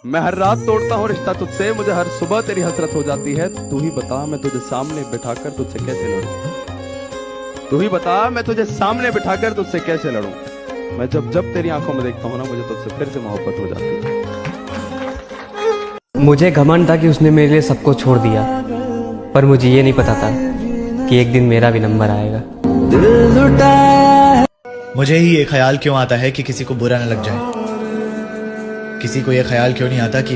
मैं हर रात तोड़ता हूँ रिश्ता तुझसे, मुझे हर सुबह तेरी हसरत हो जाती है। तू ही बता मैं तुझे सामने बिठाकर तुझसे कैसे लड़ूं। तू ही बता मैं तुझे सामने बिठाकर तुझसे कैसे लड़ूं। मैं जब जब तेरी आंखों में देखता हूँ ना, मुझे तुझसे फिर से मोहब्बत हो जाती है। मुझे घमंड था कि उसने मेरे लिए सबको छोड़ दिया, पर मुझे ये नहीं पता था कि एक दिन मेरा भी नंबर आएगा। मुझे ही ये ख्याल क्यों आता है कि किसी को बुरा न लग जाए। किसी को ये ख्याल क्यों नहीं आता कि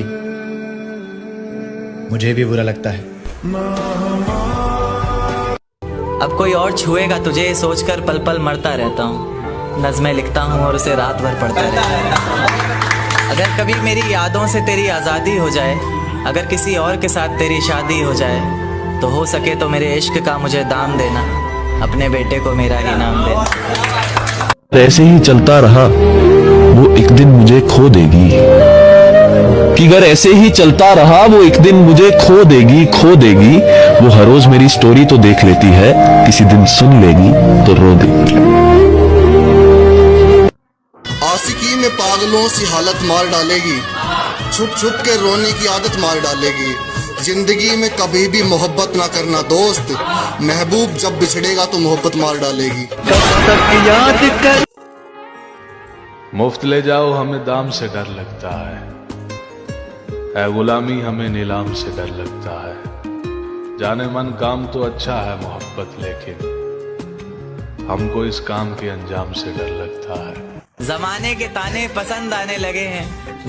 मुझे भी बुरा लगता है। अब कोई और छुएगा तुझे सोचकर पल पल मरता रहता हूँ। नज़्में लिखता हूँ और उसे रात भर पढ़ता रहता हूँ। अगर कभी मेरी यादों से तेरी आज़ादी हो जाए, अगर किसी और के साथ तेरी शादी हो जाए, तो हो सके तो मेरे इश्क का मुझे दाम देना, अपने बेटे को मेरा ही नाम देना। ऐसे ही चलता रहा वो एक दिन मुझे खो देगी, कि अगर ऐसे ही चलता रहा वो एक दिन मुझे खो देगी। वो हर रोज मेरी स्टोरी तो देख लेती है, किसी दिन सुन लेगी तो रो देगी। आशिकी में पागलों सी हालत मार डालेगी, छुप छुप के रोने की आदत मार डालेगी। जिंदगी में कभी भी मोहब्बत ना करना दोस्त, महबूब जब बिछड़ेगा तो मोहब्बत मार डालेगी। मुफ्त ले जाओ हमें दाम से डर लगता है, ऐ गुलामी हमें नीलाम से डर लगता है। जाने मन काम तो अच्छा है मोहब्बत, लेकिन हमको इस काम के अंजाम से डर लगता है। जमाने के ताने पसंद आने लगे हैं,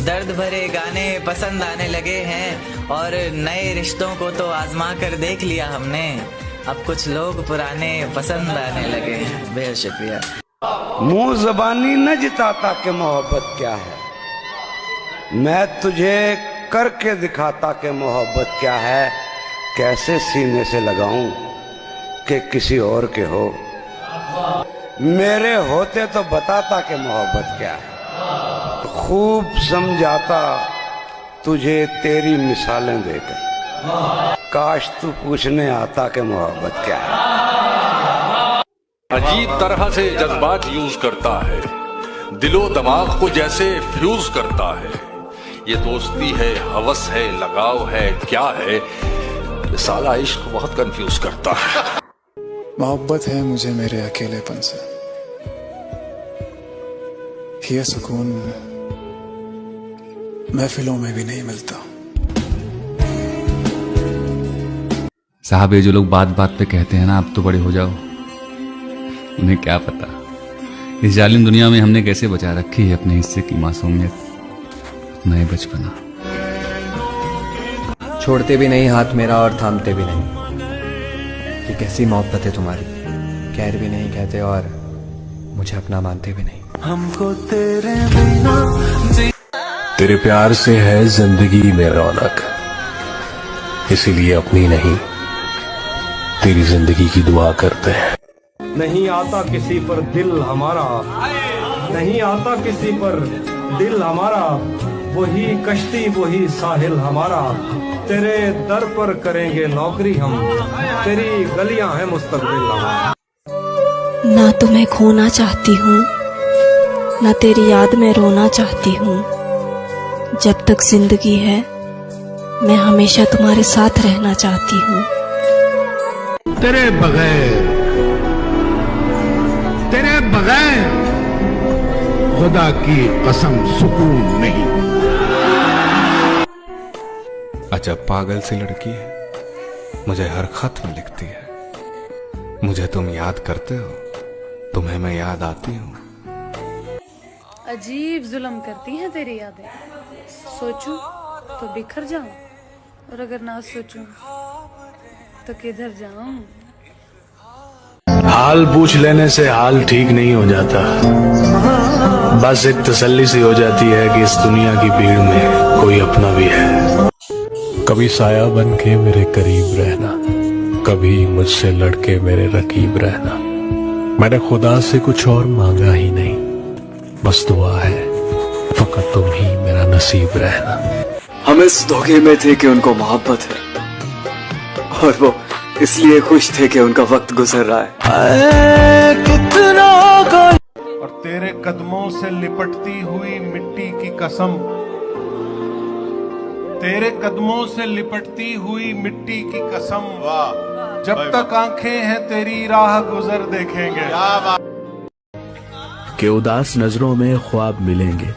दर्द भरे गाने पसंद आने लगे हैं, और नए रिश्तों को तो आजमा कर देख लिया हमने, अब कुछ लोग पुराने पसंद आने लगे हैं। बेहद शुक्रिया। मुंह जबानी न जिताता कि मोहब्बत क्या है, मैं तुझे करके दिखाता कि मोहब्बत क्या है। कैसे सीने से लगाऊं कि किसी और के हो, मेरे होते तो बताता कि मोहब्बत क्या है। खूब समझाता तुझे तेरी मिसालें देकर, काश तू पूछने आता कि मोहब्बत क्या है। अजीब तरह से जज्बात यूज करता है, दिलो दिमाग को जैसे फ्यूज करता है। ये दोस्ती है, हवस है, लगाव है, क्या है, ये साला इश्क बहुत कंफ्यूज करता है। मोहब्बत है मुझे मेरे अकेलेपन से, ये सुकून महफिलों में भी नहीं मिलता। साहब ये जो लोग बात बात पे कहते हैं ना आप तो बड़े हो जाओ, उन्हें क्या पता इस जालिम दुनिया में हमने कैसे बचा रखी है अपने हिस्से की मासूमियत, अपना ये बचपना। छोड़ते भी नहीं हाथ मेरा और थामते भी नहीं, ये कैसी मोहब्बत है तुम्हारी। खैर भी नहीं कहते और मुझे अपना मानते भी नहीं। हमको तेरे बिना तेरे प्यार से है जिंदगी में रौनक, इसीलिए अपनी नहीं तेरी जिंदगी की दुआ करते हैं। नहीं आता किसी पर दिल हमारा, नहीं आता किसी पर दिल हमारा, वही कश्ती वही साहिल हमारा। तेरे दर पर करेंगे नौकरी हम, तेरी गलियां हैं मुस्तकबिल हमारा। ना तुम्हें खोना चाहती हूँ, ना तेरी याद में रोना चाहती हूँ। जब तक जिंदगी है मैं हमेशा तुम्हारे साथ रहना चाहती हूँ। तेरे बगैर खुदा की कसम सुकून नहीं। अच्छा पागल सी लड़की है, मुझे हर खत में लिखती है, मुझे तुम याद करते हो, तुम्हें मैं याद आती हूँ। अजीब जुल्म करती हैं तेरी यादें, सोचूं तो बिखर जाऊं, और अगर ना सोचूं तो किधर जाऊं। हाल पूछ लेने से हाल ठीक नहीं हो जाता, बस एक तसल्ली सी हो जाती है कि इस दुनिया की भीड़ में कोई अपना भी है। कभी साया बन के मेरे करीब रहना, कभी मुझसे लड़के मेरे रकीब रहना। मैंने खुदा से कुछ और मांगा ही नहीं, बस दुआ है फकत तुम ही मेरा नसीब रहना। हम इस धोखे में थे कि उनको मोहब्बत है, और वो इसलिए खुश थे कि उनका वक्त गुजर रहा है। कितना और तेरे कदमों से लिपटती हुई मिट्टी की कसम, तेरे कदमों से लिपटती हुई मिट्टी की कसम, जब तक आंखें हैं तेरी राह गुजर देखेंगे। कि उदास नजरों में ख्वाब मिलेंगे,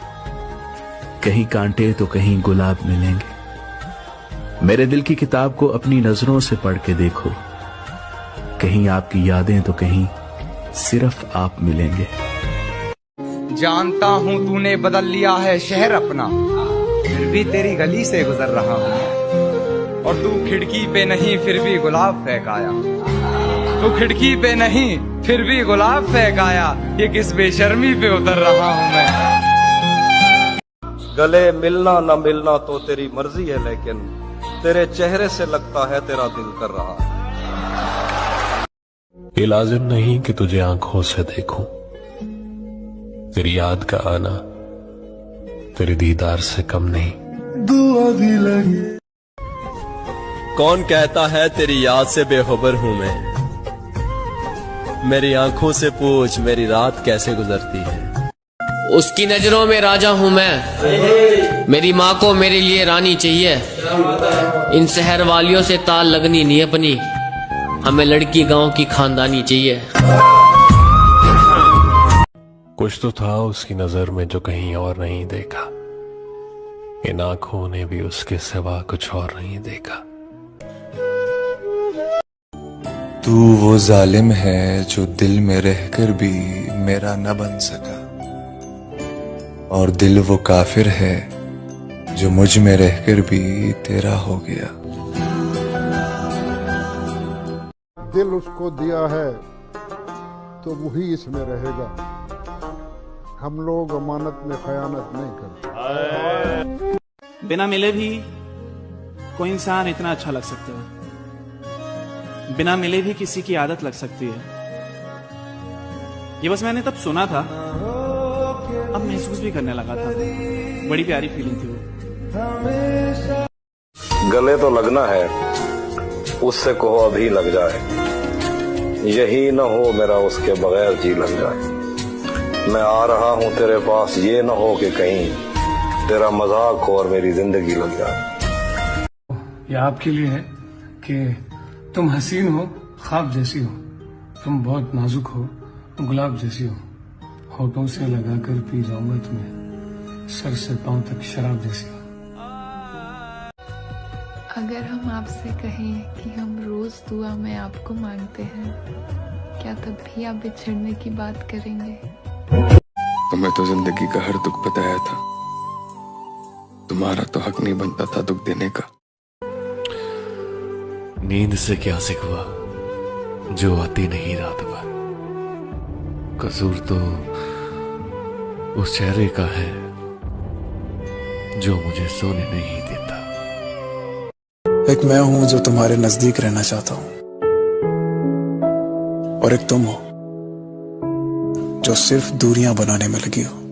कहीं कांटे तो कहीं गुलाब मिलेंगे। मेरे दिल की किताब को अपनी नजरों से पढ़ के देखो, कहीं आपकी यादें तो कहीं सिर्फ आप मिलेंगे। जानता हूँ तूने बदल लिया है शहर अपना, फिर भी तेरी गली से गुजर रहा हूँ। और तू खिड़की पे नहीं फिर भी गुलाब फेंक आया, तू खिड़की पे नहीं फिर भी गुलाब फेंक आया। ये किस बेशर्मी पे उतर रहा हूँ मैं। गले मिलना न मिलना तो तेरी मर्जी है, लेकिन तेरे चेहरे से लगता है तेरा दिल कर रहा है। ये लाजिम नहीं कि तुझे आंखों से देखूं, तेरी याद का आना तेरे दीदार से कम नहीं। दुआ भी लगी। कौन कहता है तेरी याद से बेखबर हूं मैं, मेरी आंखों से पूछ मेरी रात कैसे गुजरती है। उसकी नजरों में राजा हूँ मैं, मेरी माँ को मेरे लिए रानी चाहिए। इन शहर वालियों से ताल लगनी नहीं अपनी, हमें लड़की गांव की खानदानी चाहिए। कुछ तो था उसकी नजर में जो कहीं और नहीं देखा, इन आंखों ने भी उसके सिवा कुछ और नहीं देखा। तू वो जालिम है जो दिल में रहकर भी मेरा न बन सका, और दिल वो काफिर है जो मुझ में रहकर भी तेरा हो गया। दिल उसको दिया है तो वही इसमें रहेगा, हम लोग अमानत में खयानत नहीं करते। बिना मिले भी कोई इंसान इतना अच्छा लग सकता है, बिना मिले भी किसी की आदत लग सकती है। ये बस मैंने तब सुना था, अब महसूस भी करने लगा था। बड़ी प्यारी फीलिंग थी वो। गले तो लगना है, उससे कहो अभी लग जाए, यही न हो मेरा उसके बगैर जी लग जाए। मैं आ रहा हूँ तेरे पास, ये न हो कि कहीं तेरा मजाक हो और मेरी जिंदगी लग जाए। ये आपके लिए है कि तुम हसीन हो, ख्वाब जैसी हो, तुम बहुत नाजुक हो, गुलाब जैसी हो। होठों से लगाकर पी जाऊंगा तुम्हें, सर से पांव तक शराब जैसी हो। अगर हम आपसे कहें कि हम रोज दुआ में आपको मांगते हैं, क्या तब भी आप बिछड़ने की बात करेंगे? तुम्हें तो जिंदगी का हर दुख बताया था, तुम्हारा तो हक नहीं बनता था दुख देने का। नींद से क्या सिकवा जो आती नहीं रात भर, कसूर तो उस चेहरे का है जो मुझे सोने नहीं देता। एक मैं हूं जो तुम्हारे नजदीक रहना चाहता हूं, और एक तुम हो जो सिर्फ दूरियां बनाने में लगी हो।